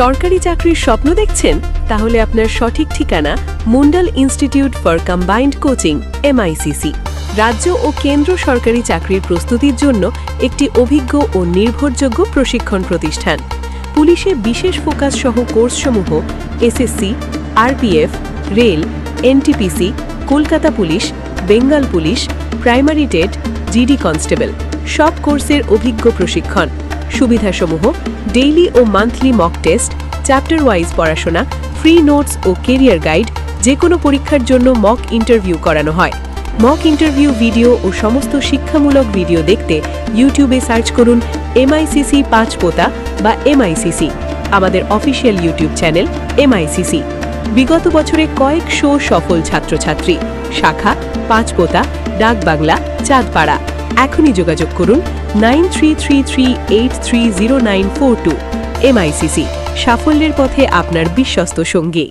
সরকারি চাকরির স্বপ্ন দেখছেন? তাহলে আপনার সঠিক ঠিকানা Mundal institute for combined coaching MICC। রাজ্য ও কেন্দ্র সরকারি চাকরির প্রস্তুতির জন্য একটি অভিজ্ঞ ও নির্ভরযোগ্য প্রশিক্ষণ প্রতিষ্ঠান। পুলিশে বিশেষ ফোকাস সহ কোর্সসমূহ SSC, RPF, rail, NTPC, Kolkata police, Bengal police, primary TET, GD constable সব কোর্সের অভিজ্ঞ প্রশিক্ষণ। সুবিধাসমূহ ডেইলি ও monthly mock test, chapter wise পড়াশোনা, ফ্রি নোটস ও কেরিয়ার গাইড, যে কোনো পরীক্ষার জন্য মক ইন্টারভিউ করানো হয়। মক ইন্টারভিউ ভিডিও ও সমস্ত শিক্ষামূলক ভিডিও দেখতে ইউটিউবে সার্চ করুন MICC পাঁচপোতা বা MICC, আমাদের অফিসিয়াল ইউটিউব চ্যানেল MICC। বিগত বছরে কয়েকশো সফল ছাত্রছাত্রী। শাখা পাঁচপোতা, ডাকবাংলা, চাঁদপাড়া। এখনই যোগাযোগ করুন 9333830942। MICC, সাফল্যের পথে আপনার বিশ্বস্ত সঙ্গী।